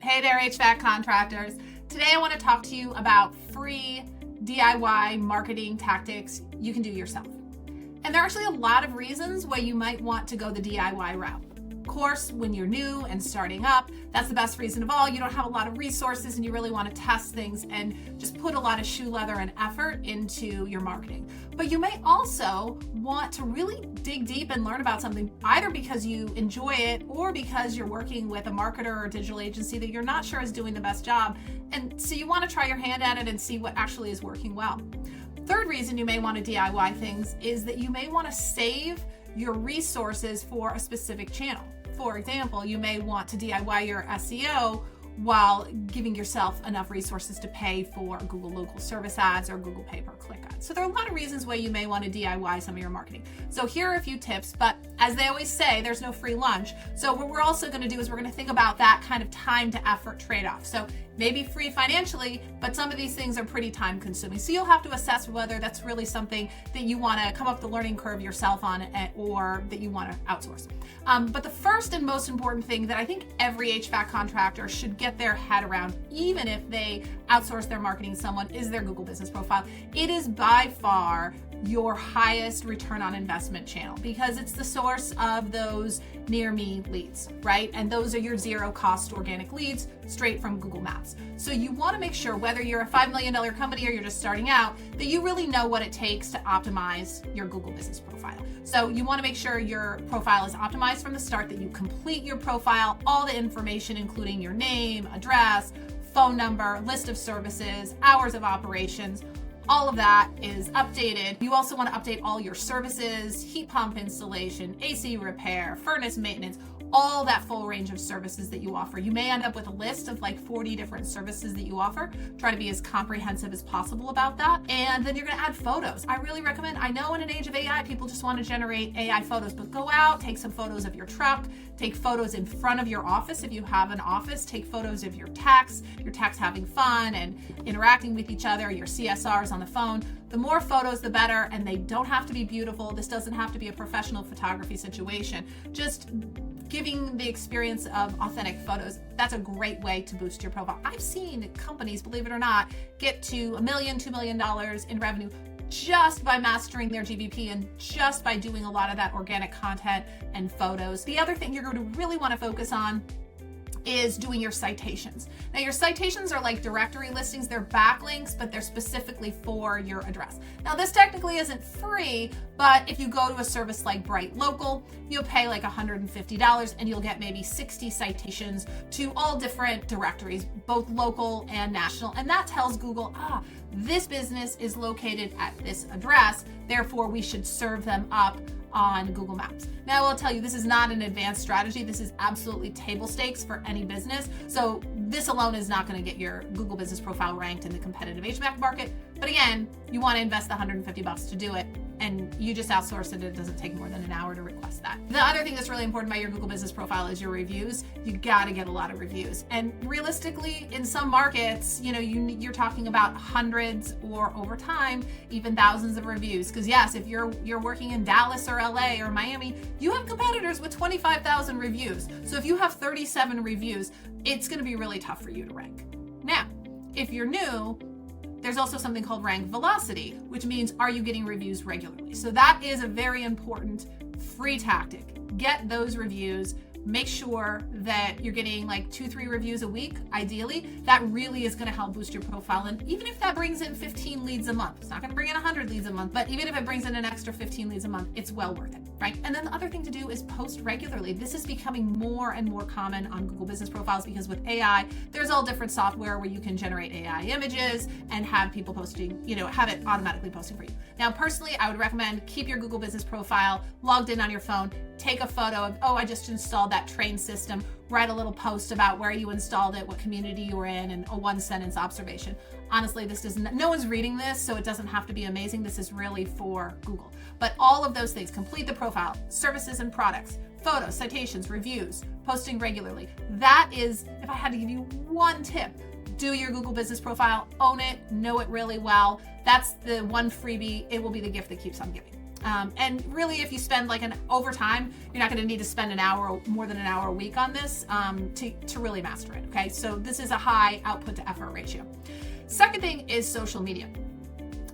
Hey there, HVAC contractors. Today I want to talk to you about free DIY marketing tactics you can do yourself. And there are actually a lot of reasons why you might want to go the DIY route. Of course, when you're new and starting up, that's the best reason of all. You don't have a lot of resources and you really want to test things and just put a lot of shoe leather and effort into your marketing. But you may also want to really dig deep and learn about something, either because you enjoy it or because you're working with a marketer or digital agency that you're not sure is doing the best job. And so you want to try your hand at it and see what actually is working well. Third reason you may want to DIY things is that you may want to save your resources for a specific channel. For example, you may want to DIY your SEO while giving yourself enough resources to pay for Google local service ads or Google pay-per-click ads. So there are a lot of reasons why you may want to DIY some of your marketing. So here are a few tips, but as they always say, there's no free lunch. So what we're also going to do is we're going to think about that kind of time to effort trade-off. So maybe free financially, but some of these things are pretty time consuming. So you'll have to assess whether that's really something that you want to come up the learning curve yourself on or that you want to outsource. But the first and most important thing that I think every HVAC contractor should get their head around, even if they outsource their marketing to someone, is their Google business profile. It is by far your highest return on investment channel because it's the source of those near me leads, right? And those are your zero cost organic leads straight from Google Maps. So you want to make sure, whether you're a $5 million company or you're just starting out, that you really know what it takes to optimize your Google business profile. So you want to make sure your profile is optimized from the start, that you complete your profile, all the information, including your name, address, phone number, list of services, hours of operations. All of that is updated. You also want to update all your services, heat pump installation, AC repair, furnace maintenance, all that full range of services that you offer. You may end up with a list of like 40 different services that you offer. Try to be as comprehensive as possible about that. And then you're going to add photos. I really recommend, I know in an age of AI, people just want to generate AI photos, but go out, take some photos of your truck, take photos in front of your office. If you have an office, take photos of your techs having fun and interacting with each other, your CSRs on the phone. The more photos, the better, and they don't have to be beautiful. This doesn't have to be a professional photography situation. Just giving the experience of authentic photos, that's a great way to boost your profile. I've seen companies, believe it or not, get to $1 million, $2 million in revenue just by mastering their GBP and just by doing a lot of that organic content and photos. The other thing you're going to really want to focus on is doing your citations. Now, your citations are like directory listings. They're backlinks, but they're specifically for your address. Now, this technically isn't free, but if you go to a service like Bright Local, you'll pay like $150 and you'll get maybe 60 citations to all different directories, both local and national. And that tells Google, this business is located at this address, therefore we should serve them up on Google Maps. Now, I'll tell you, this is not an advanced strategy. This is absolutely table stakes for any business. So this alone is not going to get your Google business profile ranked in the competitive HVAC market. But again, you want to invest the $150 to do it, and you just outsource it. It doesn't take more than an hour to request that. The other thing that's really important about your Google business profile is your reviews. You got to get a lot of reviews. And realistically, in some markets, you're talking about hundreds or over time, even thousands of reviews. Because yes, if you're working in Dallas or LA or Miami, you have competitors with 25,000 reviews. So if you have 37 reviews, it's going to be really tough for you to rank. Now, if you're new, there's also something called rank velocity, which means, are you getting reviews regularly? So that is a very important free tactic. Get those reviews. Make sure that you're getting like 2-3 reviews a week, ideally. That really is going to help boost your profile. And even if that brings in 15 leads a month, it's not going to bring in 100 leads a month, but even if it brings in an extra 15 leads a month, it's well worth it, right? And then the other thing to do is post regularly. This is becoming more and more common on Google business profiles because with AI, there's all different software where you can generate AI images and have people posting, have it automatically posting for you. Now, personally, I would recommend keep your Google business profile logged in on your phone. Take a photo of, I just installed that train system. Write a little post about where you installed it, what community you were in, and a 1-sentence observation. Honestly, no one's reading this, so it doesn't have to be amazing. This is really for Google. But all of those things, complete the profile, services and products, photos, citations, reviews, posting regularly. That is, if I had to give you one tip, do your Google business profile, own it, know it really well. That's the one freebie. It will be the gift that keeps on giving. And really, if you spend like an overtime, you're not going to need to spend more than an hour a week on this to really master it. Okay, so this is a high output to effort ratio. Second thing is social media.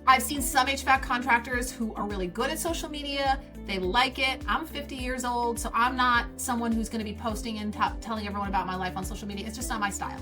I've seen some HVAC contractors who are really good at social media. They like it. I'm 50 years old, so I'm not someone who's going to be posting and telling everyone about my life on social media. It's just not my style.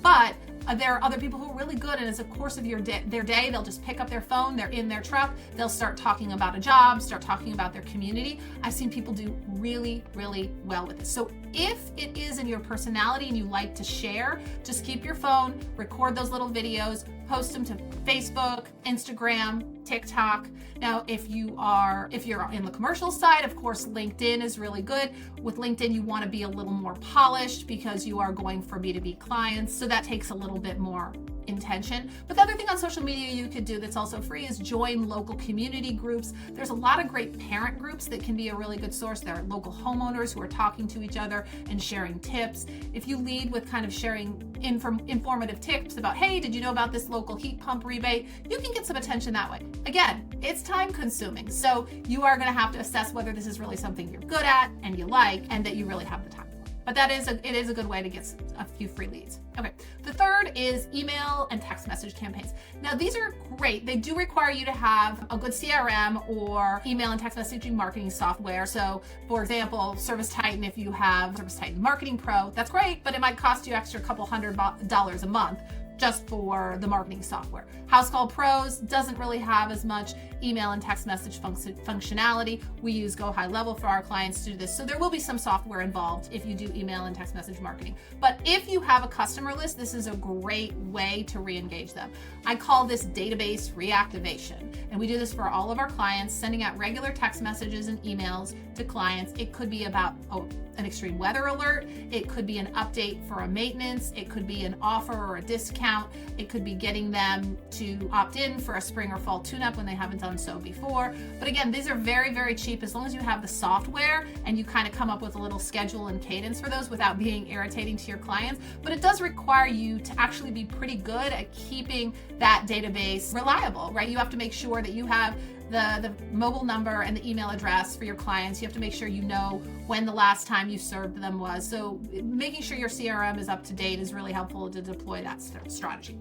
But there are other people who are really good, and as a course of their day, they'll just pick up their phone, they're in their truck, they'll start talking about a job, start talking about their community. I've seen people do really, really well with it. So if it is in your personality and you like to share, just keep your phone, record those little videos, post them to Facebook, Instagram, TikTok. Now, if you're in the commercial side, of course, LinkedIn is really good. With LinkedIn, you want to be a little more polished because you are going for B2B clients. So that takes a little bit more intention. But the other thing on social media you could do that's also free is join local community groups. There's a lot of great parent groups that can be a really good source. There are local homeowners who are talking to each other and sharing tips. If you lead with kind of sharing informative tips about, hey, did you know about this local heat pump rebate? You can get some attention that way. Again, it's time consuming. So you are going to have to assess whether this is really something you're good at and you like and that you really have the time. But it is a good way to get a few free leads. Okay, the third is email and text message campaigns. Now these are great. They do require you to have a good CRM or email and text messaging marketing software. So for example, ServiceTitan, if you have ServiceTitan Marketing Pro, that's great, but it might cost you extra couple $100 a month just for the marketing software. Housecall Pros doesn't really have as much email and text message functionality. We use Go High Level for our clients to do this. So there will be some software involved if you do email and text message marketing. But if you have a customer list, this is a great way to re-engage them. I call this database reactivation. And we do this for all of our clients, sending out regular text messages and emails to clients. It could be about an extreme weather alert. It could be an update for a maintenance. It could be an offer or a discount. It could be getting them to opt in for a spring or fall tune-up when they haven't done so before. But again, these are very, very cheap as long as you have the software and you kind of come up with a little schedule and cadence for those without being irritating to your clients. But it does require you to actually be pretty good at keeping that database reliable, right? You have to make sure that you have the mobile number and the email address for your clients. You have to make sure you know when the last time you served them was. So making sure your CRM is up to date is really helpful to deploy that strategy.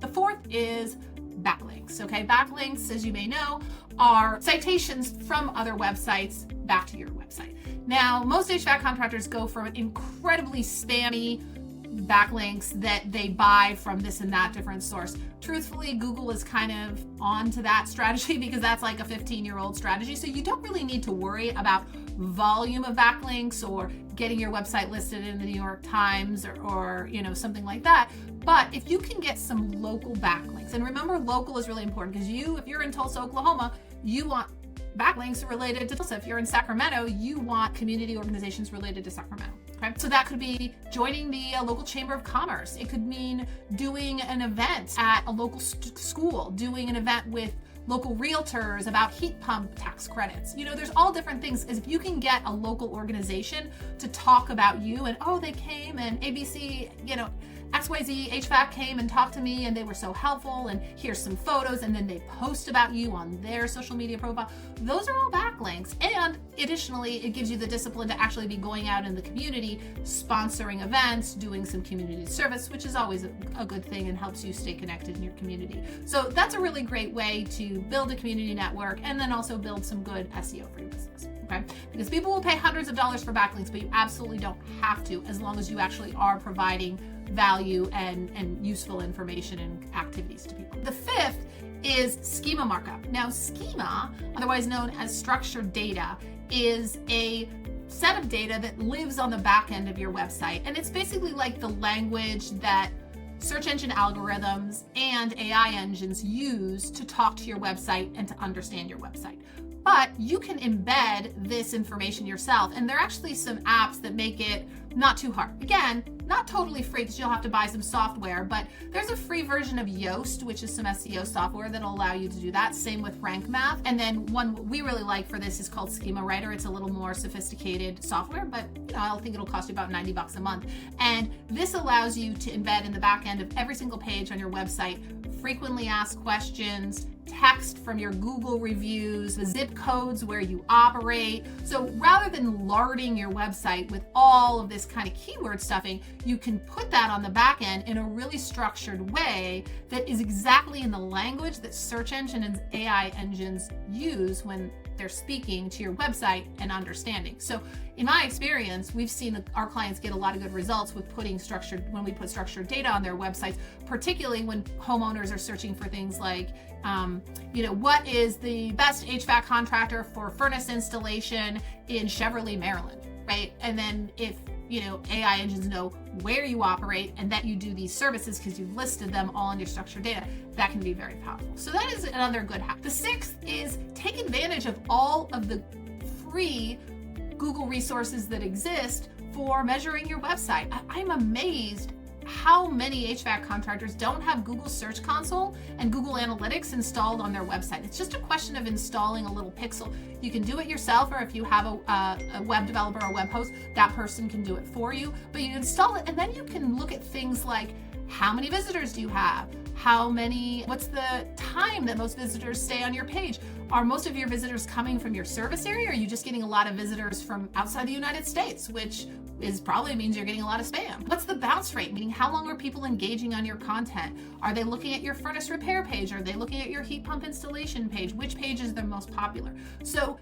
The fourth is backlinks. Okay, backlinks, as you may know, are citations from other websites back to your website. Now, most HVAC contractors go for an incredibly spammy backlinks that they buy from this and that different source. Truthfully, Google is kind of on to that strategy because that's like a 15-year-old strategy. So you don't really need to worry about volume of backlinks or getting your website listed in the New York Times or something like that. But if you can get some local backlinks, and remember, local is really important because if you're in Tulsa, Oklahoma, you want backlinks related to Tulsa. If you're in Sacramento, you want community organizations related to Sacramento. Okay? So that could be joining the local chamber of commerce. It could mean doing an event at a local school, doing an event with local realtors about heat pump tax credits. There's all different things. If you can get a local organization to talk about you and, they came and ABC, XYZ HVAC came and talked to me and they were so helpful and here's some photos, and then they post about you on their social media profile. Those are all backlinks. And additionally, it gives you the discipline to actually be going out in the community, sponsoring events, doing some community service, which is always a good thing and helps you stay connected in your community. So that's a really great way to build a community network and then also build some good SEO for your business. Okay? Because people will pay hundreds of dollars for backlinks, but you absolutely don't have to, as long as you actually are providing value and useful information and activities to people. The fifth is schema markup. Now, schema, otherwise known as structured data, is a set of data that lives on the back end of your website. And it's basically like the language that search engine algorithms and AI engines use to talk to your website and to understand your website. But you can embed this information yourself, and there are actually some apps that make it not too hard. Again, not totally free because you'll have to buy some software, but there's a free version of Yoast, which is some SEO software that'll allow you to do that. Same with Rank Math. And then one we really like for this is called Schema Writer. It's a little more sophisticated software, but I think it'll cost you about $90 a month. And this allows you to embed in the back end of every single page on your website frequently asked questions, text from your Google reviews, the zip codes where you operate. So rather than larding your website with all of this kind of keyword stuffing, you can put that on the back end in a really structured way that is exactly in the language that search engine and AI engines use when they're speaking to your website and understanding. So in my experience, we've seen our clients get a lot of good results with when we put structured data on their websites, particularly when homeowners are searching for things like, what is the best HVAC contractor for furnace installation in Cheverly, Maryland, right? And then if AI engines know where you operate and that you do these services because you've listed them all in your structured data, that can be very powerful. So that is another good hack. The sixth is take advantage of all of the free Google resources that exist for measuring your website. I'm amazed how many HVAC contractors don't have Google Search Console and Google Analytics installed on their website. It's just a question of installing a little pixel. You can do it yourself, or if you have a web developer or web host, that person can do it for you. But you install it, and then you can look at things like how many visitors do you have? What's the time that most visitors stay on your page? Are most of your visitors coming from your service area? Or are you just getting a lot of visitors from outside the United States, which probably means you're getting a lot of spam? What's the bounce rate? Meaning, how long are people engaging on your content? Are they looking at your furnace repair page? Are they looking at your heat pump installation page? Which page is the most popular? So,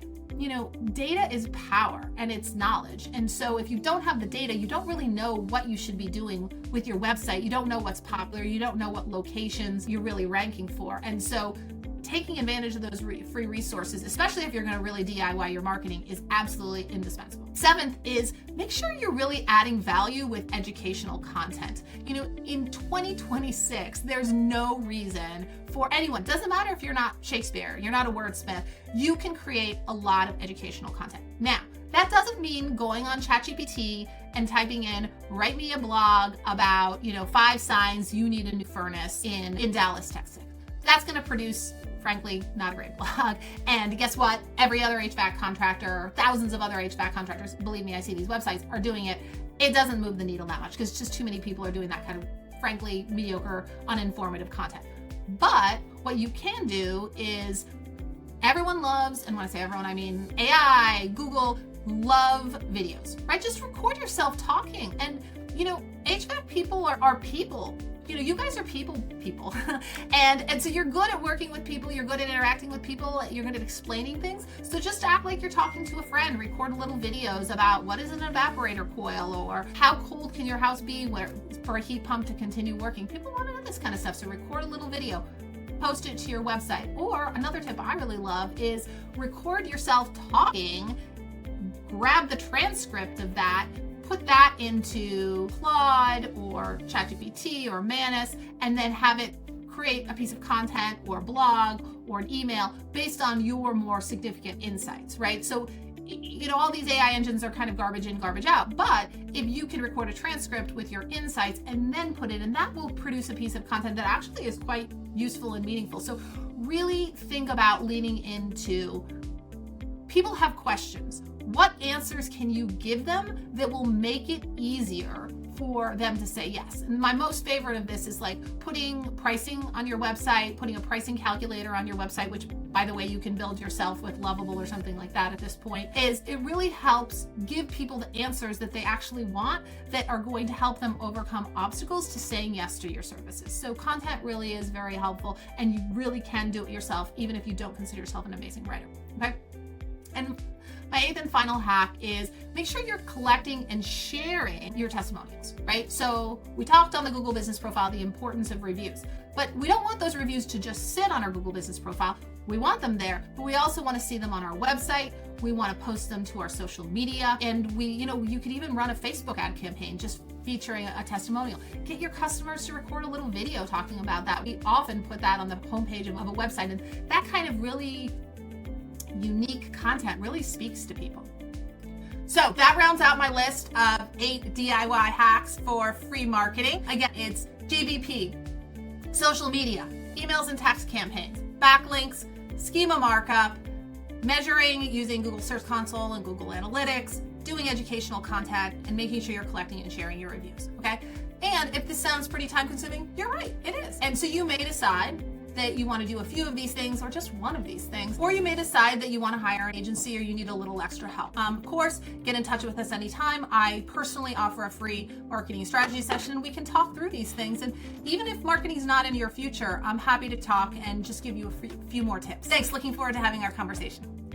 data is power and it's knowledge. And so if you don't have the data, you don't really know what you should be doing with your website. You don't know what's popular. You don't know what locations you're really ranking for. And so taking advantage of those free resources, especially if you're going to really DIY your marketing, is absolutely indispensable. Seventh is make sure you're really adding value with educational content. In 2026, there's no reason for anyone, doesn't matter if you're not Shakespeare, you're not a wordsmith, you can create a lot of educational content. Now, that doesn't mean going on ChatGPT and typing in, write me a blog about, 5 signs you need a new furnace in Dallas, Texas. That's going to produce, frankly, not a great blog. And guess what? Every other HVAC contractor, thousands of other HVAC contractors, believe me, I see these websites, are doing it. It doesn't move the needle that much because just too many people are doing that kind of, frankly, mediocre, uninformative content. But what you can do is, everyone loves, and when I say everyone, I mean AI, Google, love videos, right? Just record yourself talking. And, HVAC people are people. You guys are people. and so you're good at working with people, you're good at interacting with people, you're good at explaining things. So just act like you're talking to a friend, record little videos about what is an evaporator coil, or how cold can your house be for a heat pump to continue working. People want to know this kind of stuff. So record a little video, post it to your website. Or another tip I really love is record yourself talking, grab the transcript of that, put that into Claude or ChatGPT or Manus, and then have it create a piece of content or a blog or an email based on your more significant insights, right? So, all these AI engines are kind of garbage in, garbage out, but if you can record a transcript with your insights and then put it in, that will produce a piece of content that actually is quite useful and meaningful. So really think about leaning into, people have questions. What answers can you give them that will make it easier for them to say yes? And my most favorite of this is like putting pricing on your website, putting a pricing calculator on your website, which, by the way, you can build yourself with Lovable or something like that at this point. It really helps give people the answers that they actually want, that are going to help them overcome obstacles to saying yes to your services. So content really is very helpful, and you really can do it yourself, even if you don't consider yourself an amazing writer, okay? And my 8th and final hack is make sure you're collecting and sharing your testimonials, right? So we talked on the Google Business Profile the importance of reviews, but we don't want those reviews to just sit on our Google Business Profile. We want them there, but we also want to see them on our website. We want to post them to our social media, and you could even run a Facebook ad campaign just featuring a testimonial. Get your customers to record a little video talking about that. We often put that on the homepage of a website, and that kind of really unique content really speaks to people. So that rounds out my list of 8 DIY hacks for free marketing. Again, it's GBP, social media, emails and text campaigns, backlinks, schema markup, measuring using Google Search Console and Google Analytics, doing educational content, and making sure you're collecting and sharing your reviews, okay? And if this sounds pretty time consuming, you're right, it is. And so you may decide that you want to do a few of these things or just one of these things, or you may decide that you want to hire an agency or you need a little extra help. Of course, get in touch with us anytime. I personally offer a free marketing strategy session and we can talk through these things. And even if marketing is not in your future, I'm happy to talk and just give you a few more tips. Thanks. Looking forward to having our conversation.